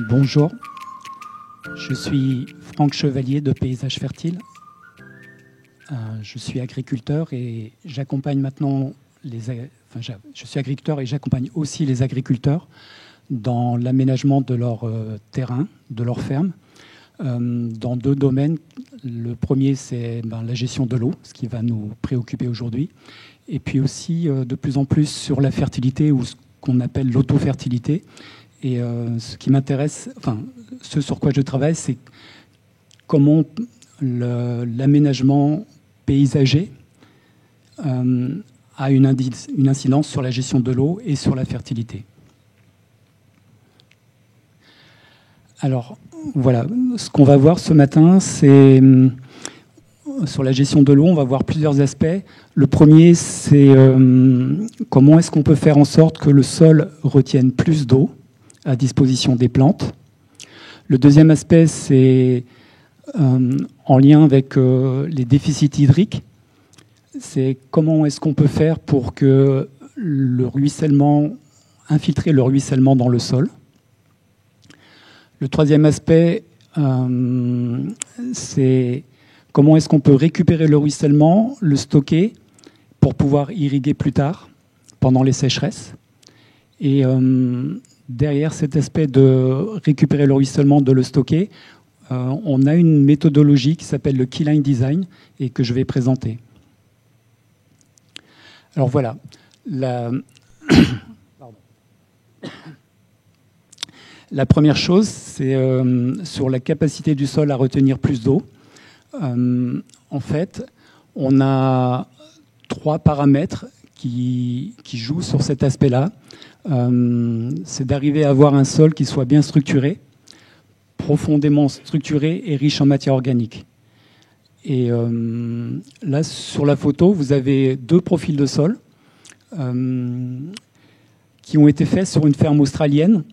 Bonjour, je suis Franck Chevalier de Paysages Fertiles. Je suis agriculteur et j'accompagne maintenant je suis agriculteur et j'accompagne aussi les agriculteurs dans l'aménagement de leur terrain, de leur ferme, dans deux domaines. Le premier, c'est la gestion de l'eau, ce qui va nous préoccuper aujourd'hui, et puis aussi de plus en plus sur la fertilité ou ce qu'on appelle l'autofertilité. Et ce qui m'intéresse, ce sur quoi je travaille, c'est comment l'aménagement paysager a une incidence sur la gestion de l'eau et sur la fertilité. Alors, voilà, ce qu'on va voir ce matin, c'est sur la gestion de l'eau, on va voir plusieurs aspects. Le premier, c'est comment est-ce qu'on peut faire en sorte que le sol retienne plus d'eau à disposition des plantes. Le deuxième aspect, c'est en lien avec les déficits hydriques. C'est comment est-ce qu'on peut faire pour que infiltrer le ruissellement dans le sol. Le troisième aspect, c'est comment est-ce qu'on peut récupérer le ruissellement, le stocker pour pouvoir irriguer plus tard, pendant les sécheresses. Et derrière cet aspect de récupérer le ruissellement, de le stocker, on a une méthodologie qui s'appelle le Keyline Design et que je vais présenter. Alors voilà, la première chose, c'est sur la capacité du sol à retenir plus d'eau. En fait, on a trois paramètres qui jouent sur cet aspect-là. C'est d'arriver à avoir un sol qui soit bien structuré, profondément structuré et riche en matière organique. Et là, sur la photo, vous avez deux profils de sol qui ont été faits sur une ferme australienne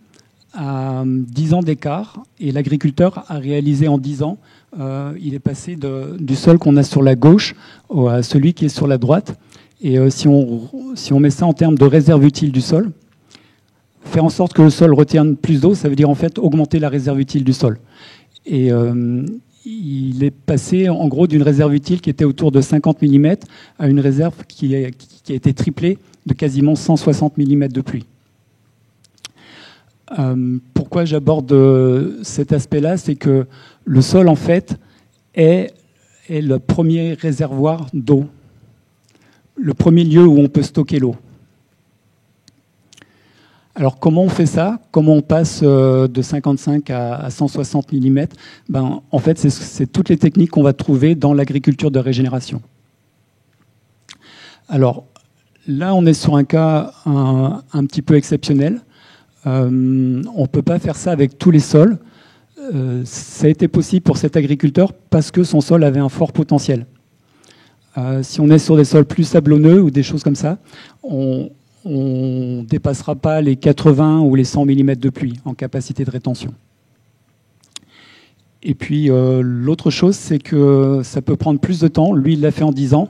à 10 ans d'écart. Et l'agriculteur a réalisé en 10 ans, il est passé du sol qu'on a sur la gauche à celui qui est sur la droite. Et si on met ça en termes de réserve utile du sol, faire en sorte que le sol retienne plus d'eau, ça veut dire en fait augmenter la réserve utile du sol. Et il est passé en gros d'une réserve utile qui était autour de 50 mm à une réserve qui a été triplée de quasiment 160 mm de pluie. Pourquoi j'aborde cet aspect-là, c'est que le sol en fait est le premier réservoir d'eau, le premier lieu où on peut stocker l'eau. Alors comment on fait ça? Comment on passe de 55 à 160 mm? En fait, c'est toutes les techniques qu'on va trouver dans l'agriculture de régénération. Alors là, on est sur un cas un petit peu exceptionnel. On ne peut pas faire ça avec tous les sols. Ça a été possible pour cet agriculteur parce que son sol avait un fort potentiel. Si on est sur des sols plus sablonneux ou des choses comme ça, on ne dépassera pas les 80 ou les 100 mm de pluie en capacité de rétention. Et puis l'autre chose, c'est que ça peut prendre plus de temps. Lui, il l'a fait en 10 ans.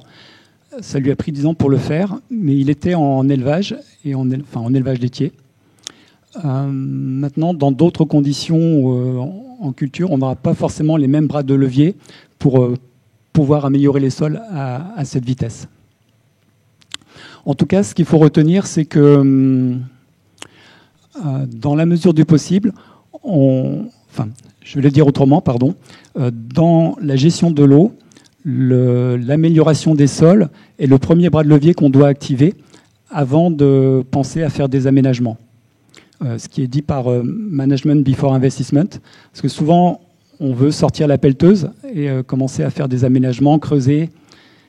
Ça lui a pris 10 ans pour le faire, mais il était en élevage, en élevage laitier. Maintenant, dans d'autres conditions en culture, on n'aura pas forcément les mêmes bras de levier pour pouvoir améliorer les sols à cette vitesse. En tout cas, ce qu'il faut retenir, c'est que dans la mesure du possible, je vais le dire autrement, dans la gestion de l'eau, l'amélioration des sols est le premier bras de levier qu'on doit activer avant de penser à faire des aménagements. Ce qui est dit par Management Before Investment, parce que souvent, on veut sortir la pelleteuse et commencer à faire des aménagements, creuser,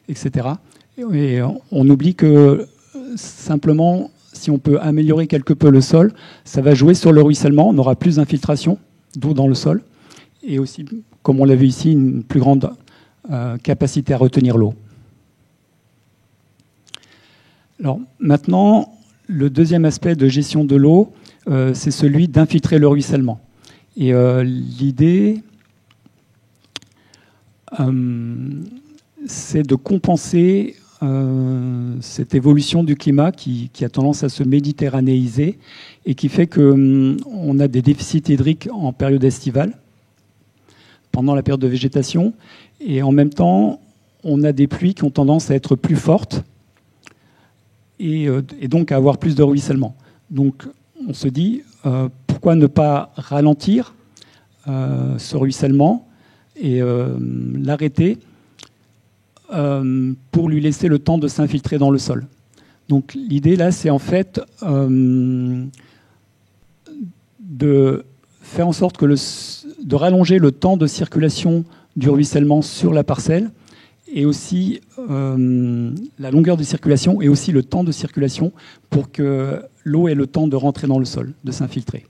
etc. Et on oublie que simplement, si on peut améliorer quelque peu le sol, ça va jouer sur le ruissellement, on aura plus d'infiltration d'eau dans le sol, et aussi, comme on l'a vu ici, une plus grande capacité à retenir l'eau. Alors maintenant, le deuxième aspect de gestion de l'eau, c'est celui d'infiltrer le ruissellement. Et l'idée, c'est de compenser cette évolution du climat qui a tendance à se méditerranéiser et qui fait qu'on a des déficits hydriques en période estivale, pendant la période de végétation, et en même temps, on a des pluies qui ont tendance à être plus fortes et donc à avoir plus de ruissellement. Donc on se dit, pourquoi ne pas ralentir ce ruissellement et l'arrêter pour lui laisser le temps de s'infiltrer dans le sol. Donc l'idée là, c'est en fait de faire en sorte de rallonger le temps de circulation du ruissellement sur la parcelle et aussi la longueur de circulation et aussi le temps de circulation pour que l'eau ait le temps de rentrer dans le sol, de s'infiltrer.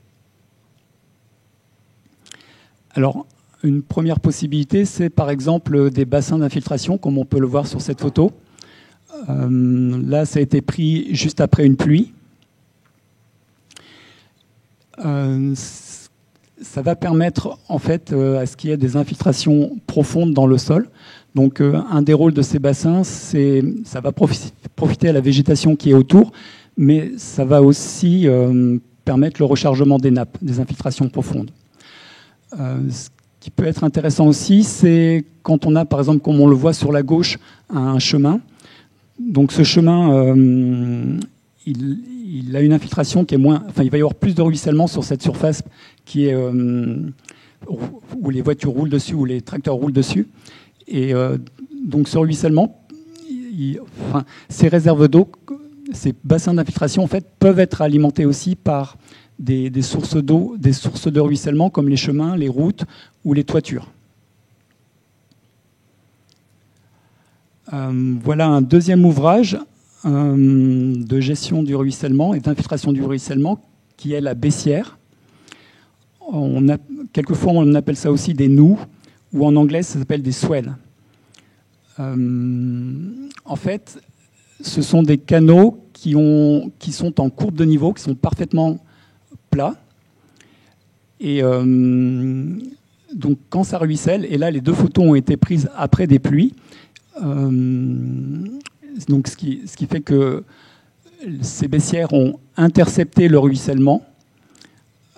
Alors, une première possibilité, c'est par exemple des bassins d'infiltration, comme on peut le voir sur cette photo. Là, ça a été pris juste après une pluie. Ça va permettre en fait à ce qu'il y ait des infiltrations profondes dans le sol. Donc, un des rôles de ces bassins, ça va profiter à la végétation qui est autour, mais ça va aussi permettre le rechargement des nappes, des infiltrations profondes. Ce qui peut être intéressant aussi, c'est quand on a, par exemple, comme on le voit sur la gauche, un chemin. Donc ce chemin, il a une infiltration qui est moins... Enfin, il va y avoir plus de ruissellement sur cette surface qui est, où les voitures roulent dessus, où les tracteurs roulent dessus. Et donc ce ruissellement, ces réserves d'eau, ces bassins d'infiltration, en fait, peuvent être alimentés aussi par des sources d'eau, des sources de ruissellement comme les chemins, les routes ou les toitures. Voilà un deuxième ouvrage de gestion du ruissellement et d'infiltration du ruissellement qui est la baissière. Quelquefois on appelle ça aussi des noues ou en anglais ça s'appelle des swells. En fait, ce sont des canaux qui sont en courbe de niveau, qui sont parfaitement plats. Et donc quand ça ruisselle, et là les deux photos ont été prises après des pluies, donc ce qui fait que ces baissières ont intercepté le ruissellement.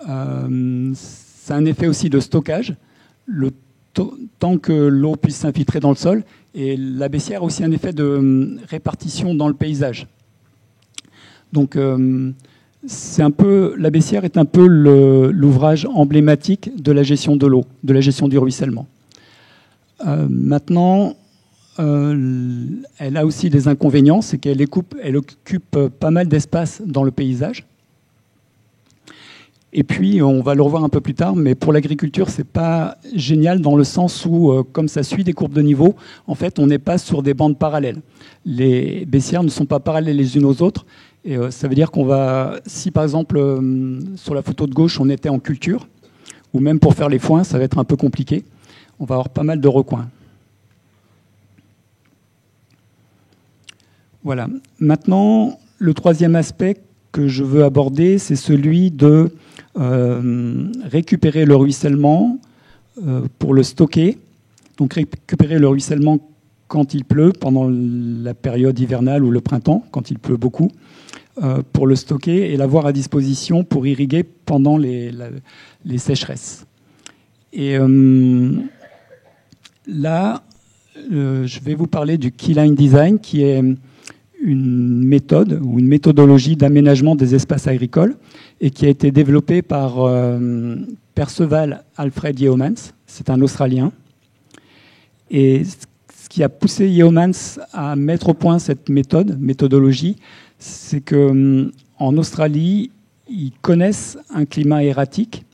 Ça a un effet aussi de stockage, le temps que l'eau puisse s'infiltrer dans le sol, et la baissière a aussi un effet de répartition dans le paysage. Donc la baissière est un peu l'ouvrage emblématique de la gestion de l'eau, de la gestion du ruissellement. Maintenant, elle a aussi des inconvénients, c'est qu'elle occupe pas mal d'espace dans le paysage. Et puis, on va le revoir un peu plus tard, mais pour l'agriculture, c'est pas génial dans le sens où, comme ça suit des courbes de niveau, en fait, on n'est pas sur des bandes parallèles. Les baissières ne sont pas parallèles les unes aux autres. Et ça veut dire qu'on va, si par exemple, sur la photo de gauche, on était en culture, ou même pour faire les foins, ça va être un peu compliqué. On va avoir pas mal de recoins. Voilà. Maintenant, le troisième aspect que je veux aborder, c'est celui de récupérer le ruissellement pour le stocker. Donc récupérer le ruissellement quand il pleut, pendant la période hivernale ou le printemps, quand il pleut beaucoup, pour le stocker et l'avoir à disposition pour irriguer pendant les sécheresses. Et là, je vais vous parler du Keyline Design, qui est une méthode ou une méthodologie d'aménagement des espaces agricoles et qui a été développée par Perceval Alfred Yeomans, c'est un Australien. Et ce qui a poussé Yeomans à mettre au point cette méthodologie, c'est qu'en Australie, ils connaissent un climat erratique,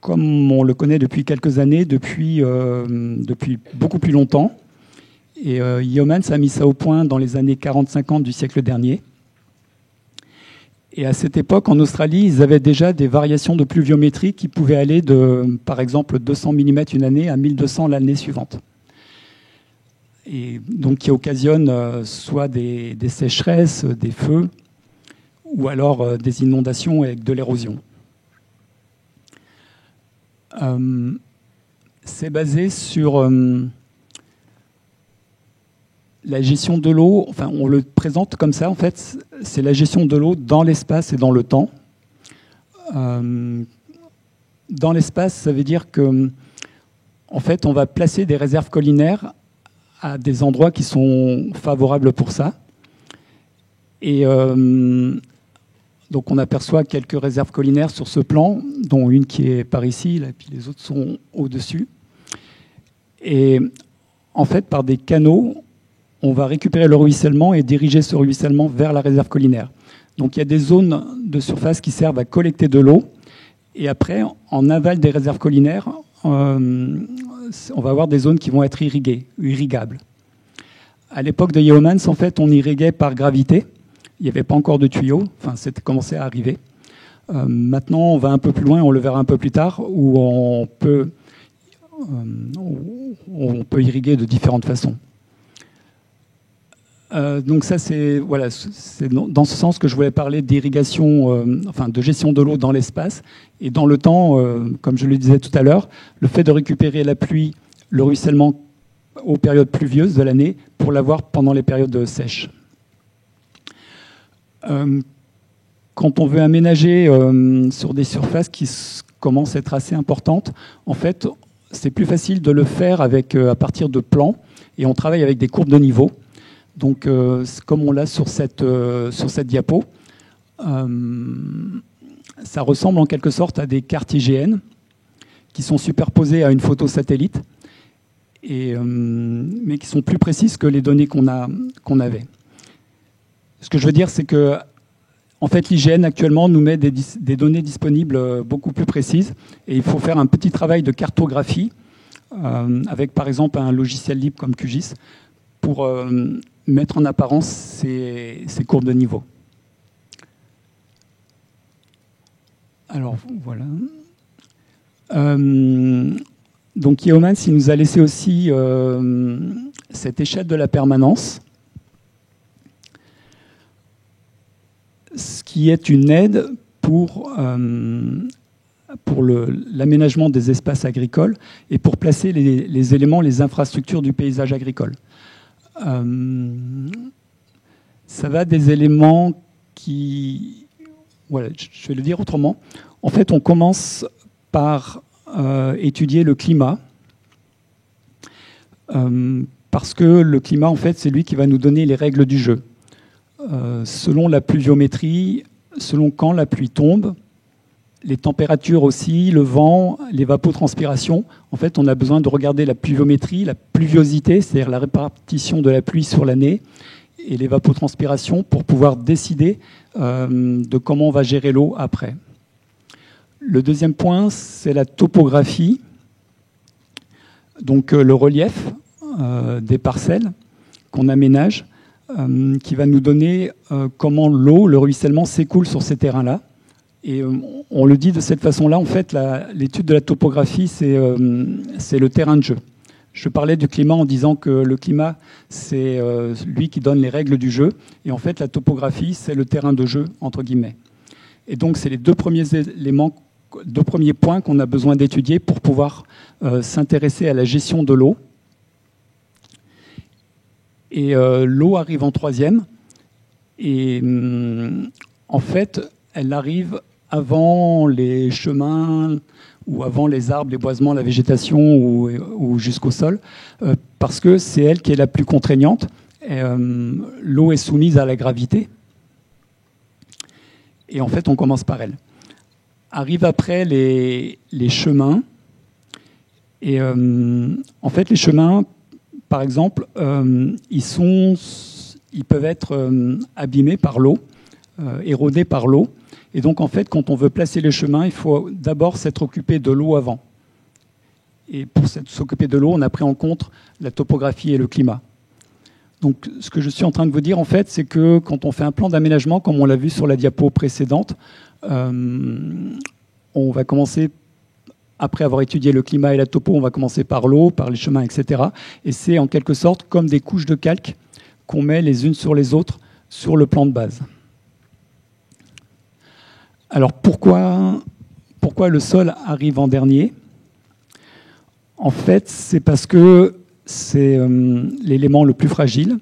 comme on le connaît depuis quelques années, depuis beaucoup plus longtemps. Et Yeomans a mis ça au point dans les années 40-50 du siècle dernier. Et à cette époque, en Australie, ils avaient déjà des variations de pluviométrie qui pouvaient aller de, par exemple, 200 mm une année à 1200 l'année suivante. Et donc qui occasionnent soit des sécheresses, des feux, ou alors des inondations avec de l'érosion. C'est basé sur la gestion de l'eau, enfin, on le présente comme ça, en fait, c'est la gestion de l'eau dans l'espace et dans le temps. Dans l'espace, ça veut dire que, en fait, on va placer des réserves collinaires à des endroits qui sont favorables pour ça. Et donc, on aperçoit quelques réserves collinaires sur ce plan, dont une qui est par ici, là, et puis les autres sont au-dessus. Et en fait, par des canaux, on va récupérer le ruissellement et diriger ce ruissellement vers la réserve collinaire. Donc il y a des zones de surface qui servent à collecter de l'eau. Et après, en aval des réserves collinaires, on va avoir des zones qui vont être irrigables. À l'époque de Yeomans, en fait, on irriguait par gravité. Il n'y avait pas encore de tuyaux. Enfin, c'était commencé à arriver. Maintenant, on va un peu plus loin, on le verra un peu plus tard, où on peut irriguer de différentes façons. Donc ça, c'est dans ce sens que je voulais parler d'irrigation, de gestion de l'eau dans l'espace. Et dans le temps, comme je le disais tout à l'heure, le fait de récupérer la pluie, le ruissellement aux périodes pluvieuses de l'année pour l'avoir pendant les périodes sèches. Quand on veut aménager sur des surfaces qui commencent à être assez importantes, en fait, c'est plus facile de le faire à partir de plans, et on travaille avec des courbes de niveau. Donc, comme on l'a sur cette diapo, ça ressemble en quelque sorte à des cartes IGN qui sont superposées à une photo satellite, mais qui sont plus précises que les données qu'on avait. Ce que je veux dire, c'est que en fait, l'IGN actuellement nous met des données disponibles beaucoup plus précises, et il faut faire un petit travail de cartographie avec, par exemple, un logiciel libre comme QGIS pour mettre en apparence ces courbes de niveau. Alors, voilà. Donc, Yeomans, il nous a laissé aussi cette échelle de la permanence, ce qui est une aide pour l'aménagement des espaces agricoles et pour placer les éléments, les infrastructures du paysage agricole. Ça va des éléments qui... Voilà, je vais le dire autrement. En fait, on commence par étudier le climat, parce que le climat, en fait, c'est lui qui va nous donner les règles du jeu. Selon la pluviométrie, selon quand la pluie tombe, les températures aussi, le vent, l'évapotranspiration. En fait, on a besoin de regarder la pluviométrie, la pluviosité, c'est-à-dire la répartition de la pluie sur l'année, et l'évapotranspiration pour pouvoir décider de comment on va gérer l'eau après. Le deuxième point, c'est la topographie, donc le relief des parcelles qu'on aménage, qui va nous donner comment l'eau, le ruissellement s'écoule sur ces terrains-là. Et on le dit de cette façon-là, en fait, l'étude de la topographie, c'est le terrain de jeu. Je parlais du climat en disant que le climat, c'est lui qui donne les règles du jeu. Et en fait, la topographie, c'est le terrain de jeu, entre guillemets. Et donc, c'est les deux premiers points qu'on a besoin d'étudier pour pouvoir s'intéresser à la gestion de l'eau. Et l'eau arrive en troisième. Et en fait, elle arrive avant les chemins ou avant les arbres, les boisements, la végétation ou jusqu'au sol, parce que c'est elle qui est la plus contraignante. L'eau est soumise à la gravité. Et en fait, on commence par elle. Arrivent après les chemins. Et en fait, les chemins, par exemple, ils peuvent être abîmés par l'eau, érodés par l'eau. Et donc, en fait, quand on veut placer les chemins, il faut d'abord s'être occupé de l'eau avant. Et pour s'occuper de l'eau, on a pris en compte la topographie et le climat. Donc, ce que je suis en train de vous dire, en fait, c'est que quand on fait un plan d'aménagement, comme on l'a vu sur la diapo précédente, on va commencer, après avoir étudié le climat et la topo, on va commencer par l'eau, par les chemins, etc. Et c'est en quelque sorte comme des couches de calque qu'on met les unes sur les autres sur le plan de base. Alors pourquoi le sol arrive en dernier? En fait, c'est parce que c'est l'élément le plus fragile.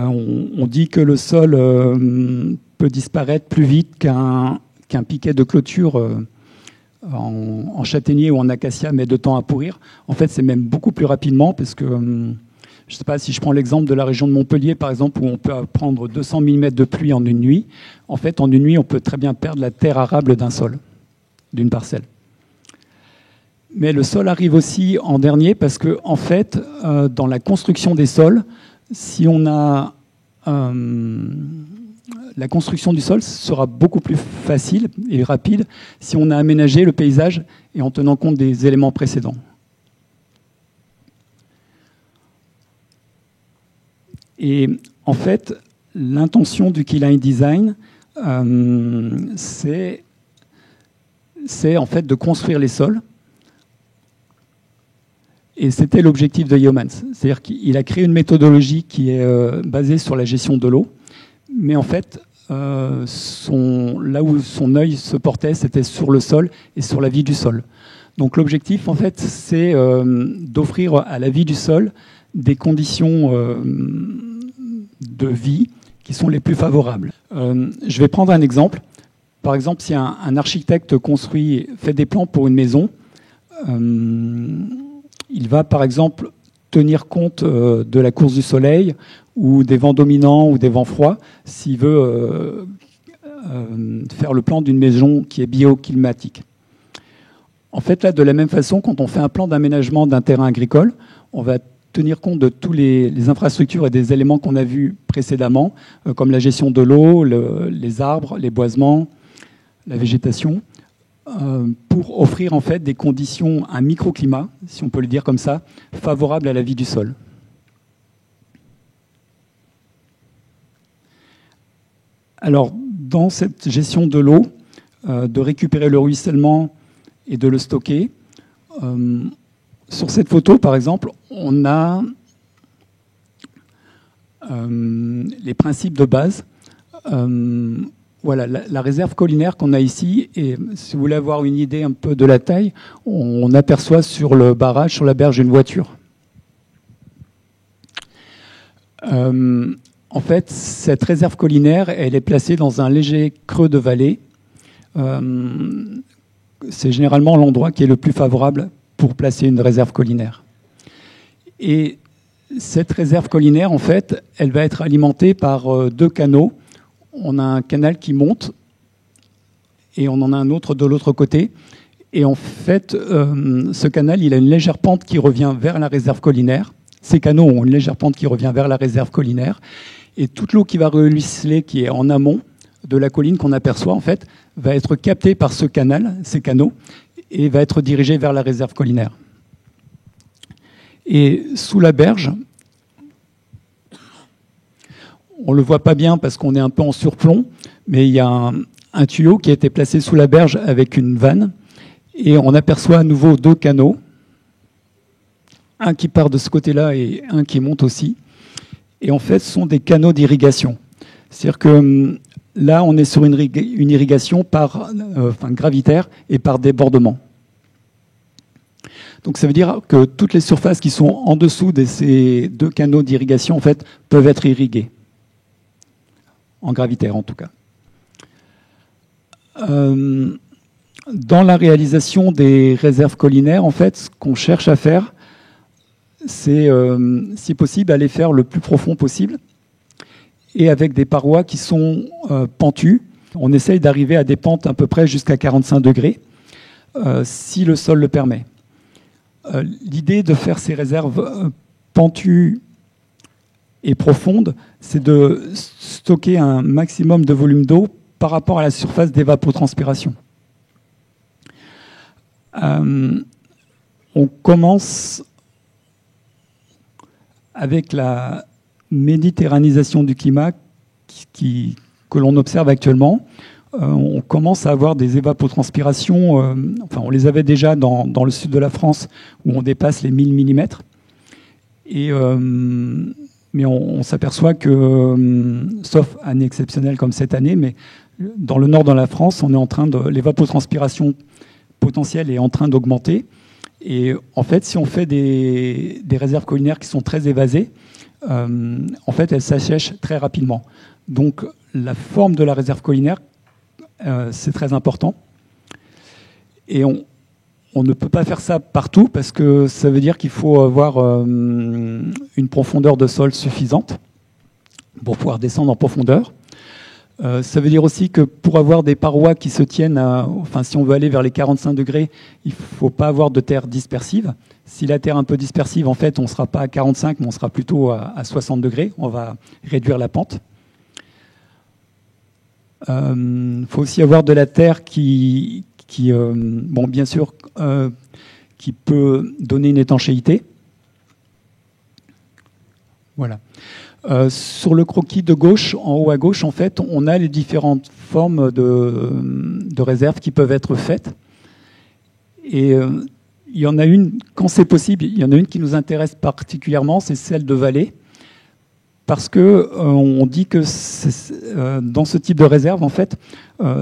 On dit que le sol peut disparaître plus vite qu'un piquet de clôture en châtaignier ou en acacia met de temps à pourrir. En fait, c'est même beaucoup plus rapidement parce que, je ne sais pas, si je prends l'exemple de la région de Montpellier, par exemple, où on peut prendre 200 mm de pluie en une nuit. En fait, en une nuit, on peut très bien perdre la terre arable d'un sol, d'une parcelle. Mais le sol arrive aussi en dernier parce que, en fait, dans la construction des sols, si on a la construction du sol sera beaucoup plus facile et rapide si on a aménagé le paysage et en tenant compte des éléments précédents. Et en fait, l'intention du Keyline Design, c'est en fait de construire les sols. Et c'était l'objectif de Yeomans. C'est-à-dire qu'il a créé une méthodologie qui est basée sur la gestion de l'eau. Mais en fait, là où son œil se portait, c'était sur le sol et sur la vie du sol. Donc l'objectif, en fait, c'est d'offrir à la vie du sol des conditions de vie qui sont les plus favorables. Je vais prendre un exemple. Par exemple, si un architecte fait des plans pour une maison, il va, par exemple, tenir compte de la course du soleil ou des vents dominants ou des vents froids s'il veut faire le plan d'une maison qui est bioclimatique. En fait, là, de la même façon, quand on fait un plan d'aménagement d'un terrain agricole, on va tenir compte de tous les infrastructures et des éléments qu'on a vus précédemment, comme la gestion de l'eau, les arbres, les boisements, la végétation, pour offrir en fait des conditions, un microclimat, si on peut le dire comme ça, favorable à la vie du sol. Alors, dans cette gestion de l'eau, de récupérer le ruissellement et de le stocker, sur cette photo, par exemple, on a les principes de base. Voilà, la réserve collinaire qu'on a ici, et si vous voulez avoir une idée un peu de la taille, on aperçoit sur le barrage, sur la berge, une voiture. En fait, cette réserve collinaire, elle est placée dans un léger creux de vallée. C'est généralement l'endroit qui est le plus favorable pour placer une réserve collinaire. Et cette réserve collinaire, en fait, elle va être alimentée par deux canaux. On a un canal qui monte et on en a un autre de l'autre côté. Et en fait, ce canal, il a une légère pente qui revient vers la réserve collinaire. Ces canaux ont une légère pente qui revient vers la réserve collinaire. Et toute l'eau qui va ruisseler, qui est en amont de la colline qu'on aperçoit, en fait, va être captée par ce canal, ces canaux, et va être dirigée vers la réserve collinaire. Et sous la berge, on ne le voit pas bien parce qu'on est un peu en surplomb, mais il y a un tuyau qui a été placé sous la berge avec une vanne, et on aperçoit à nouveau deux canaux, un qui part de ce côté-là et un qui monte aussi. Et en fait, ce sont des canaux d'irrigation. C'est-à-dire que là, on est sur une irrigation gravitaire et par débordement. Donc ça veut dire que toutes les surfaces qui sont en dessous de ces deux canaux d'irrigation, en fait, peuvent être irriguées. En gravitaire, en tout cas. Dans la réalisation des réserves collinaires, en fait, ce qu'on cherche à faire, c'est, si possible, aller faire le plus profond possible et avec des parois qui sont pentues. On essaye d'arriver à des pentes à peu près jusqu'à 45 degrés, si le sol le permet. L'idée de faire ces réserves pentues et profondes, c'est de stocker un maximum de volume d'eau par rapport à la surface d'évapotranspiration. On commence avec la méditerranisation du climat que l'on observe actuellement. On commence à avoir des évapotranspirations, on les avait déjà dans le sud de la France, où on dépasse les 1000 mm. Mais on s'aperçoit que, sauf année exceptionnelle comme cette année, mais dans le nord de la France, l'évapotranspiration potentielle est en train d'augmenter. Et en fait, si on fait des réserves collinaires qui sont très évasées, en fait, elle s'assèche très rapidement. Donc, la forme de la réserve collinaire, c'est très important. Et on ne peut pas faire ça partout parce que ça veut dire qu'il faut avoir une profondeur de sol suffisante pour pouvoir descendre en profondeur. Ça veut dire aussi que pour avoir des parois qui se tiennent, enfin si on veut aller vers les 45 degrés, il ne faut pas avoir de terre dispersive. Si la terre est un peu dispersive, en fait, on ne sera pas à 45, mais on sera plutôt à 60 degrés. On va réduire la pente. Faut aussi avoir de la terre qui bon, bien sûr, qui peut donner une étanchéité. Voilà. Sur le croquis de gauche, en haut à gauche, en fait, on a les différentes formes de réserves qui peuvent être faites. Et il y en a une, quand c'est possible, il y en a une qui nous intéresse particulièrement, c'est celle de vallée. Parce que on dit que dans ce type de réserve, en fait,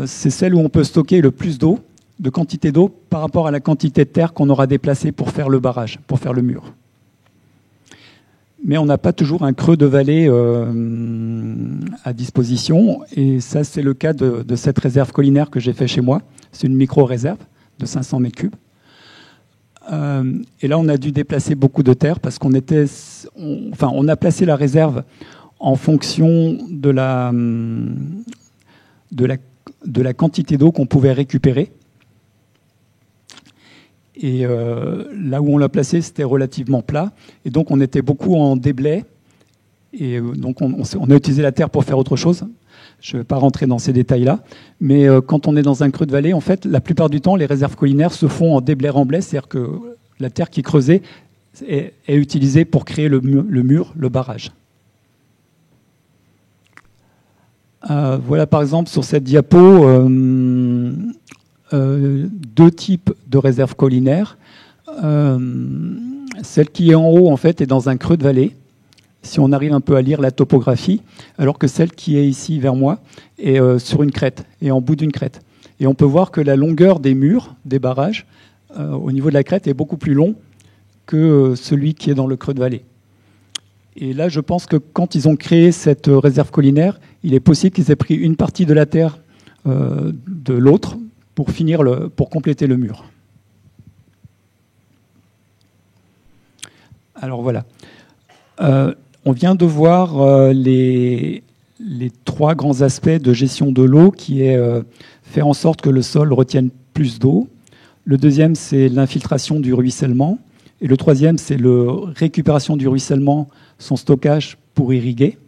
c'est celle où on peut stocker le plus d'eau, de quantité d'eau, par rapport à la quantité de terre qu'on aura déplacée pour faire le barrage, pour faire le mur. Mais on n'a pas toujours un creux de vallée à disposition. Et ça, c'est le cas de cette réserve collinaire que j'ai fait chez moi. C'est une micro-réserve de 500 mètres cubes. Et là, on a dû déplacer beaucoup de terre parce qu'on a placé la réserve en fonction de la quantité d'eau qu'on pouvait récupérer. Et là où on l'a placé, c'était relativement plat. Et donc, on était beaucoup en déblai. Et donc, on a utilisé la terre pour faire autre chose. Je ne vais pas rentrer dans ces détails-là. Mais quand on est dans un creux de vallée, en fait, la plupart du temps, les réserves collinaires se font en déblai-remblai. C'est-à-dire que la terre qui est creusée est utilisée pour créer le mur, le barrage. Voilà, par exemple, sur cette diapo, deux types de réserves collinaires. Celle qui est en haut, en fait, est dans un creux de vallée, si on arrive un peu à lire la topographie, alors que celle qui est ici vers moi est sur une crête, et en bout d'une crête. Et on peut voir que la longueur des murs, des barrages, au niveau de la crête, est beaucoup plus long que celui qui est dans le creux de vallée. Et là, je pense que quand ils ont créé cette réserve collinaire, il est possible qu'ils aient pris une partie de la terre de l'autre pour compléter le mur. Alors voilà. On vient de voir les trois grands aspects de gestion de l'eau, qui est faire en sorte que le sol retienne plus d'eau. Le deuxième, c'est l'infiltration du ruissellement. Et le troisième, c'est la récupération du ruissellement, son stockage pour irriguer.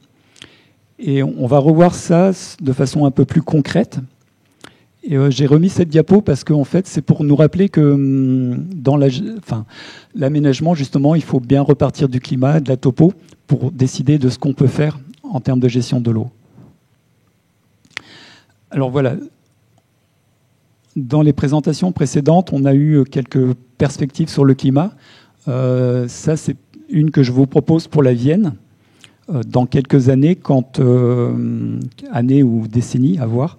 Et on va revoir ça de façon un peu plus concrète. Et j'ai remis cette diapo parce qu'en fait, c'est pour nous rappeler que dans l'aménagement, justement, il faut bien repartir du climat, de la topo, pour décider de ce qu'on peut faire en termes de gestion de l'eau. Alors voilà, dans les présentations précédentes, on a eu quelques perspectives sur le climat. Ça, c'est une que je vous propose pour la Vienne. Dans quelques années, années ou décennies, à voir,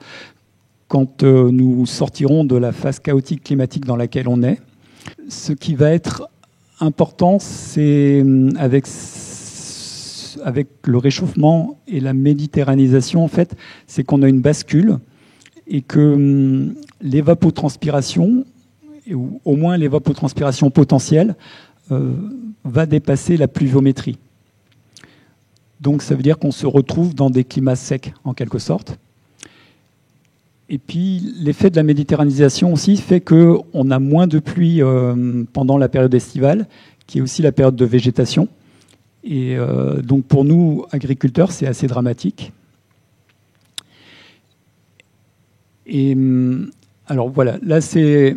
quand nous sortirons de la phase chaotique climatique dans laquelle on est. Ce qui va être important, c'est avec le réchauffement et la méditerranisation, en fait, c'est qu'on a une bascule et que l'évapotranspiration, ou au moins l'évapotranspiration potentielle, va dépasser la pluviométrie. Donc ça veut dire qu'on se retrouve dans des climats secs, en quelque sorte. Et puis l'effet de la méditerranisation aussi fait qu'on a moins de pluie pendant la période estivale, qui est aussi la période de végétation. Et donc pour nous, agriculteurs, c'est assez dramatique. Et alors voilà, là c'est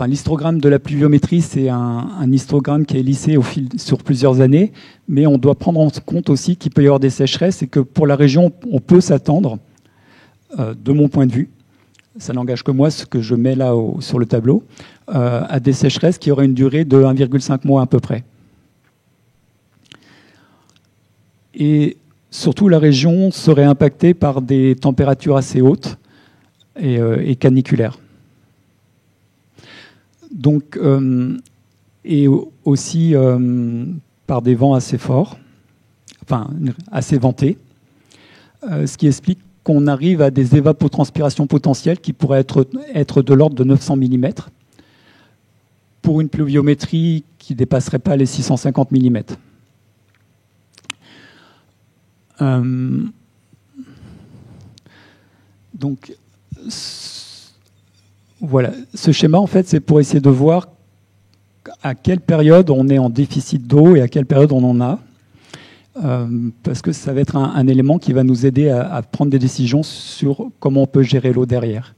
l'histogramme de la pluviométrie, c'est un histogramme qui est lissé sur plusieurs années, mais on doit prendre en compte aussi qu'il peut y avoir des sécheresses et que pour la région, on peut s'attendre, de mon point de vue, ça n'engage que moi, ce que je mets là sur le tableau, à des sécheresses qui auraient une durée de 1,5 mois à peu près. Et surtout, la région serait impactée par des températures assez hautes et caniculaires. Donc, et aussi par des vents assez forts, enfin assez ventés, ce qui explique qu'on arrive à des évapotranspirations potentielles qui pourraient être de l'ordre de 900 mm pour une pluviométrie qui ne dépasserait pas les 650 mm. Donc, voilà, ce schéma, en fait, c'est pour essayer de voir à quelle période on est en déficit d'eau et à quelle période on en a. Parce que ça va être un élément qui va nous aider à prendre des décisions sur comment on peut gérer l'eau derrière.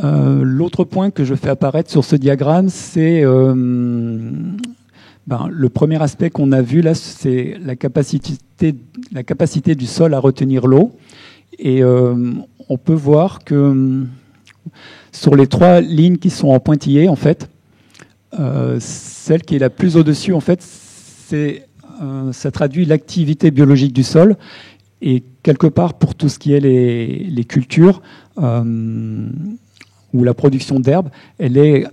L'autre point que je fais apparaître sur ce diagramme, c'est le premier aspect qu'on a vu là, c'est la capacité du sol à retenir l'eau. Et on peut voir que sur les 3 lignes qui sont en pointillé, en fait, celle qui est la plus au-dessus, en fait, ça traduit l'activité biologique du sol. Et quelque part, pour tout ce qui est les cultures ou la production d'herbes, elle est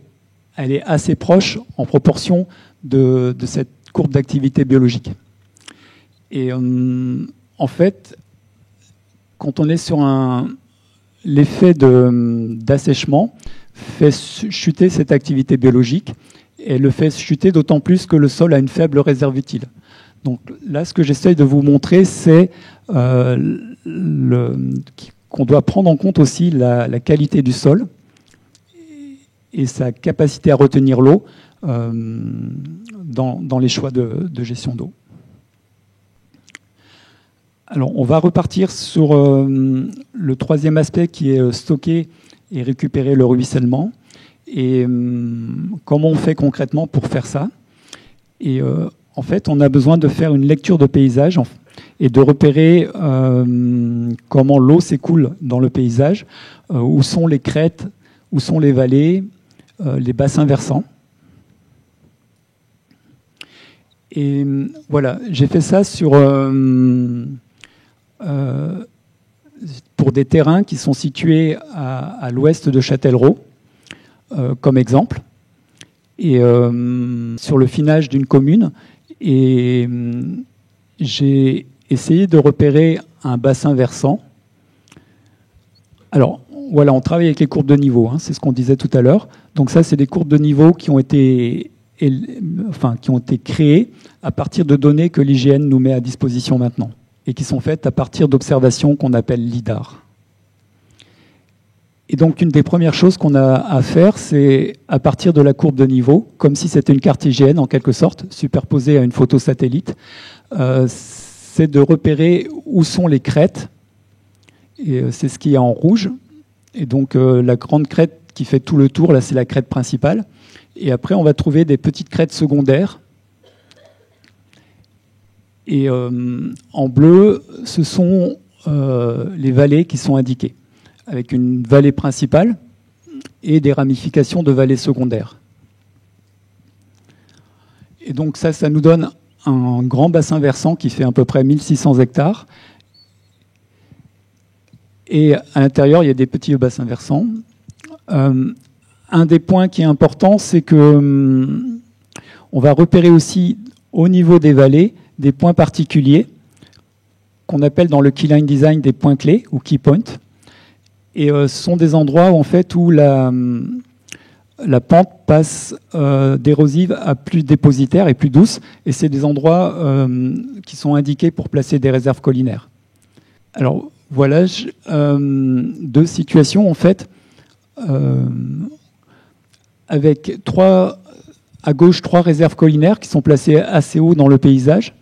assez proche en proportion de cette courbe d'activité biologique. Et en fait, quand on est sur l'effet d'assèchement, fait chuter cette activité biologique et le fait chuter d'autant plus que le sol a une faible réserve utile. Donc là, ce que j'essaye de vous montrer, c'est qu'on doit prendre en compte aussi la qualité du sol et sa capacité à retenir l'eau dans les choix de gestion d'eau. Alors, on va repartir sur le troisième aspect qui est stocker et récupérer le ruissellement. Et comment on fait concrètement pour faire ça? Et en fait, on a besoin de faire une lecture de paysage et de repérer comment l'eau s'écoule dans le paysage, où sont les crêtes, où sont les vallées, les bassins versants. Et voilà, j'ai fait ça pour des terrains qui sont situés à l'ouest de Châtellerault, comme exemple, et sur le finage d'une commune. Et j'ai essayé de repérer un bassin versant. Alors, voilà, on travaille avec les courbes de niveau, c'est ce qu'on disait tout à l'heure. Donc ça, c'est des courbes de niveau qui ont été créées à partir de données que l'IGN nous met à disposition maintenant, et qui sont faites à partir d'observations qu'on appelle LIDAR. Et donc, une des premières choses qu'on a à faire, c'est, à partir de la courbe de niveau, comme si c'était une carte IGN en quelque sorte, superposée à une photo satellite, c'est de repérer où sont les crêtes, et c'est ce qui est en rouge. Et donc, la grande crête qui fait tout le tour, là, c'est la crête principale. Et après, on va trouver des petites crêtes secondaires. Et en bleu, ce sont les vallées qui sont indiquées, avec une vallée principale et des ramifications de vallées secondaires. Et donc ça nous donne un grand bassin versant qui fait à peu près 1600 hectares. Et à l'intérieur, il y a des petits bassins versants. Un des points qui est important, c'est que on va repérer aussi au niveau des vallées des points particuliers qu'on appelle dans le keyline design des points clés ou key points. Et ce sont des endroits où, en fait, où la pente passe d'érosive à plus dépositaire et plus douce. Et c'est des endroits qui sont indiqués pour placer des réserves collinaires. Alors voilà deux situations, en fait, avec à gauche 3 réserves collinaires qui sont placées assez haut dans le paysage.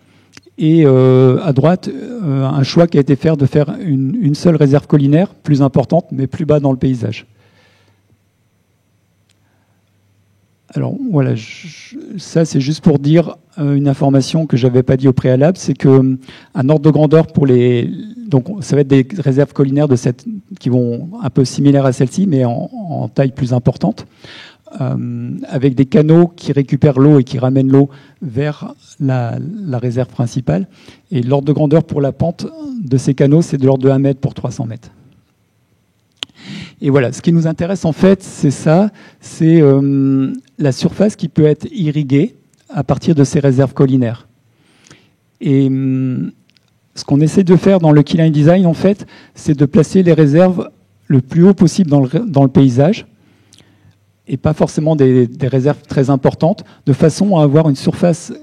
Et à droite, un choix qui a été fait de faire une seule réserve collinaire, plus importante, mais plus bas dans le paysage. Alors voilà, ça c'est juste pour dire une information que je n'avais pas dit au préalable, c'est qu'un ordre de grandeur pour donc ça va être des réserves collinaires qui vont un peu similaires à celle-ci, mais en taille plus importante. Avec des canaux qui récupèrent l'eau et qui ramènent l'eau vers la réserve principale. Et l'ordre de grandeur pour la pente de ces canaux, c'est de l'ordre de 1 mètre pour 300 mètres. Et voilà, ce qui nous intéresse en fait, c'est ça, c'est la surface qui peut être irriguée à partir de ces réserves collinaires. Et ce qu'on essaie de faire dans le keyline design, en fait, c'est de placer les réserves le plus haut possible dans le paysage, et pas forcément des réserves très importantes, de façon à avoir une surface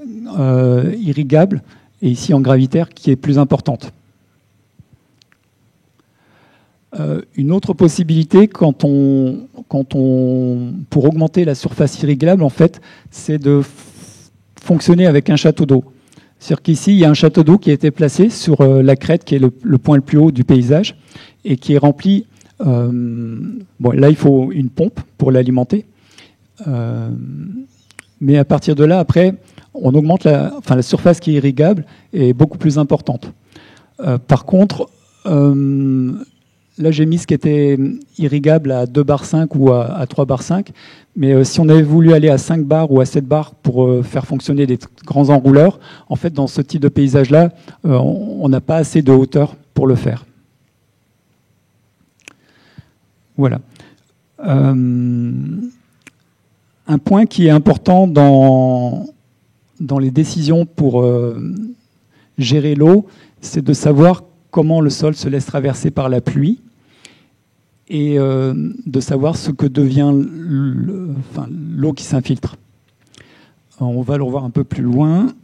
irrigable, et ici en gravitaire, qui est plus importante. Une autre possibilité, pour augmenter la surface irrigable, en fait, c'est de fonctionner avec un château d'eau. C'est-à-dire qu'ici, il y a un château d'eau qui a été placé sur la crête, qui est le point le plus haut du paysage, et qui est rempli. Bon, là, il faut une pompe pour l'alimenter. Mais à partir de là, après, on augmente la surface qui est irrigable est beaucoup plus importante. Par contre, là, j'ai mis ce qui était irrigable à 2 bar 5 ou à 3 bar 5. Mais si on avait voulu aller à 5 bars ou à 7 bars pour faire fonctionner des grands enrouleurs, en fait, dans ce type de paysage-là, on n'a pas assez de hauteur pour le faire. Voilà. Un point qui est important dans les décisions pour gérer l'eau, c'est de savoir comment le sol se laisse traverser par la pluie et de savoir ce que devient l'eau qui s'infiltre. On va le revoir un peu plus loin.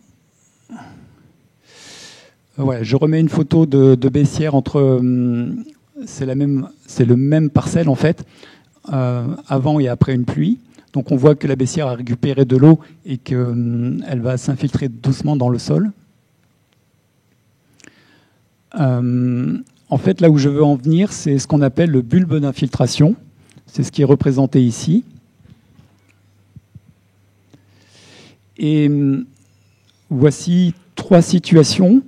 Ouais, je remets une photo de baissière entre... c'est le même parcelle en fait, avant et après une pluie. Donc on voit que la baissière a récupéré de l'eau et qu'elle va s'infiltrer doucement dans le sol. En fait, là où je veux en venir, c'est ce qu'on appelle le bulbe d'infiltration. C'est ce qui est représenté ici. Et voici 3 situations.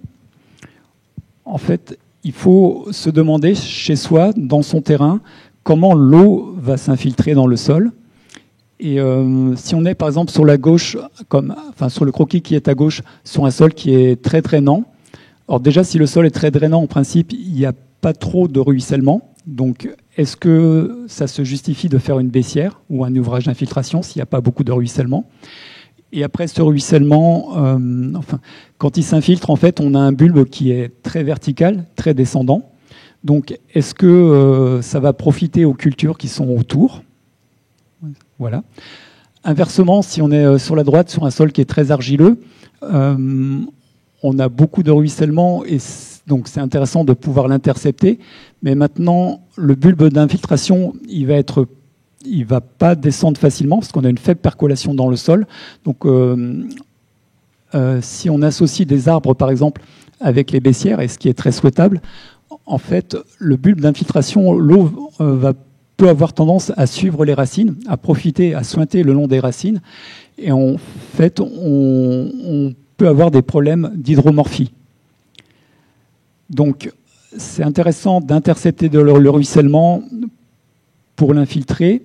En fait, il faut se demander chez soi, dans son terrain, comment l'eau va s'infiltrer dans le sol. Et si on est par exemple sur la gauche, sur le croquis qui est à gauche, sur un sol qui est très drainant, alors déjà, si le sol est très drainant, en principe, il n'y a pas trop de ruissellement. Donc, est-ce que ça se justifie de faire une baissière ou un ouvrage d'infiltration s'il n'y a pas beaucoup de ruissellement? Et après ce ruissellement, quand il s'infiltre, en fait, on a un bulbe qui est très vertical, très descendant. Donc, est-ce que ça va profiter aux cultures qui sont autour? Voilà. Inversement, si on est sur la droite, sur un sol qui est très argileux, on a beaucoup de ruissellement et donc c'est intéressant de pouvoir l'intercepter. Mais maintenant, le bulbe d'infiltration, il va pas descendre facilement parce qu'on a une faible percolation dans le sol. Donc, si on associe des arbres, par exemple, avec les baissières, et ce qui est très souhaitable, en fait, le bulbe d'infiltration, l'eau peut avoir tendance à suivre les racines, à profiter, à suinter le long des racines. Et en fait, on peut avoir des problèmes d'hydromorphie. Donc, c'est intéressant d'intercepter le ruissellement pour l'infiltrer,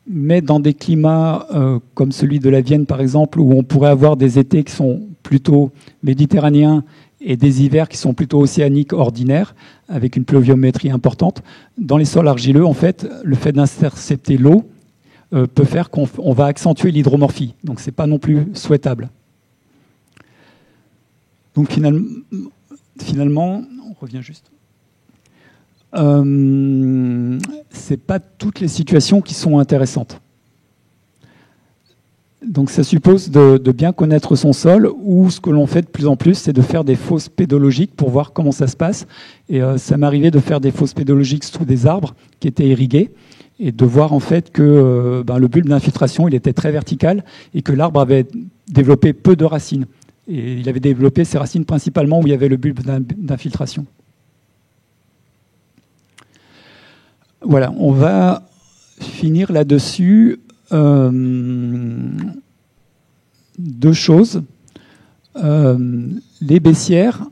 mais dans des climats comme celui de la Vienne, par exemple, où on pourrait avoir des étés qui sont plutôt méditerranéens et des hivers qui sont plutôt océaniques ordinaires, avec une pluviométrie importante. Dans les sols argileux, en fait, le fait d'intercepter l'eau peut faire qu'on va accentuer l'hydromorphie. Donc, ce n'est pas non plus souhaitable. Donc, finalement, on revient juste. C'est pas toutes les situations qui sont intéressantes. Donc ça suppose de bien connaître son sol, ou ce que l'on fait de plus en plus, c'est de faire des fosses pédologiques pour voir comment ça se passe. Et ça m'arrivait de faire des fosses pédologiques sous des arbres qui étaient irrigués, et de voir en fait que le bulbe d'infiltration, il était très vertical, et que l'arbre avait développé peu de racines. Et il avait développé ses racines principalement où il y avait le bulbe d'infiltration. Voilà, on va finir là-dessus. 2 choses. Les baissières.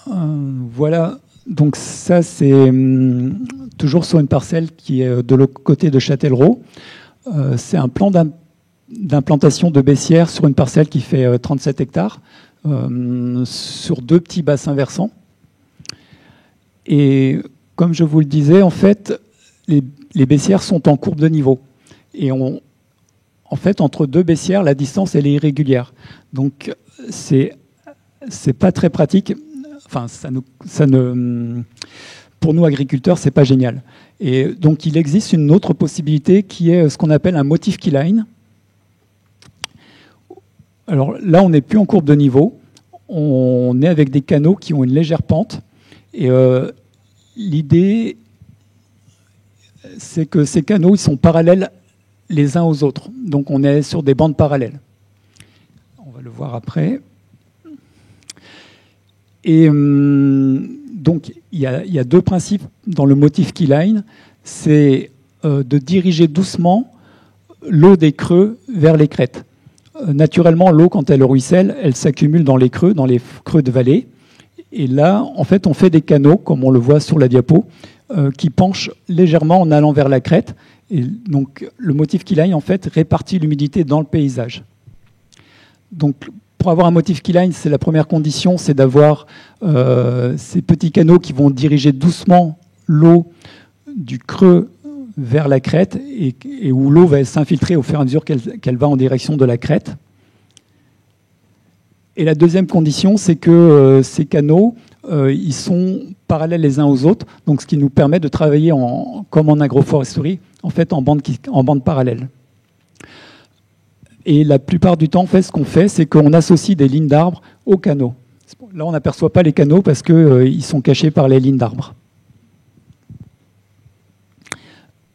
Voilà, donc ça c'est toujours sur une parcelle qui est de l'autre côté de Châtellerault. C'est un plan d'implantation de baissières sur une parcelle qui fait 37 hectares, sur 2 petits bassins versants. Et comme je vous le disais, en fait, les baissières sont en courbe de niveau. Et en fait, entre deux baissières, la distance elle est irrégulière. Donc c'est pas très pratique. Enfin, pour nous agriculteurs, c'est pas génial. Et donc il existe une autre possibilité qui est ce qu'on appelle un motif keyline. Alors là, on n'est plus en courbe de niveau. On est avec des canaux qui ont une légère pente. Et l'idée, c'est que ces canaux ils sont parallèles les uns aux autres. Donc on est sur des bandes parallèles. On va le voir après. Et donc il y a deux principes dans le motif keyline. C'est de diriger doucement l'eau des creux vers les crêtes. Naturellement, l'eau, quand elle ruisselle, elle s'accumule dans les creux de vallée. Et là, en fait, on fait des canaux, comme on le voit sur la diapo, qui penchent légèrement en allant vers la crête. Et donc, le motif keyline, en fait, répartit l'humidité dans le paysage. Donc, pour avoir un motif keyline, c'est la première condition, c'est d'avoir ces petits canaux qui vont diriger doucement l'eau du creux vers la crête et où l'eau va s'infiltrer au fur et à mesure qu'elle va en direction de la crête. Et la deuxième condition, c'est que ces canaux, ils sont parallèles les uns aux autres, donc ce qui nous permet de travailler comme en agroforesterie, en fait en bande parallèle. Et la plupart du temps, en fait, ce qu'on fait, c'est qu'on associe des lignes d'arbres aux canaux. Là, on n'aperçoit pas les canaux parce qu'ils sont cachés par les lignes d'arbres.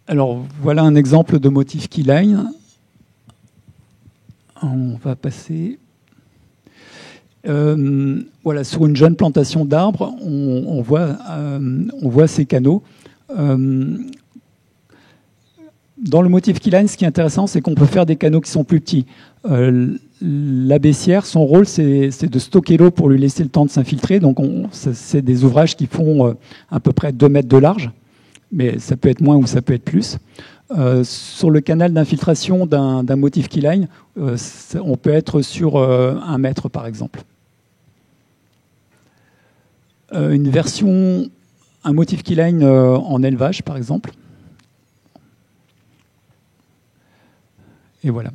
Alors, voilà un exemple de motif keyline. On va passer. Voilà, sur une jeune plantation d'arbres, on voit ces canaux. Dans le motif keyline, ce qui est intéressant, c'est qu'on peut faire des canaux qui sont plus petits. La baissière, son rôle, c'est de stocker l'eau pour lui laisser le temps de s'infiltrer. Donc, c'est des ouvrages qui font à peu près 2 mètres de large, mais ça peut être moins ou ça peut être plus. Sur le canal d'infiltration d'un motif keyline, on peut être sur 1 mètre, par exemple. Un motif keyline en élevage, par exemple. Et voilà.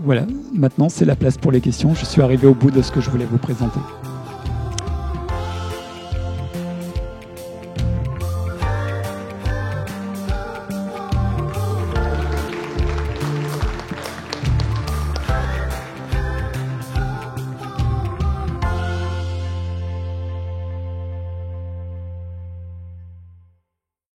Voilà, maintenant c'est la place pour les questions. Je suis arrivé au bout de ce que je voulais vous présenter.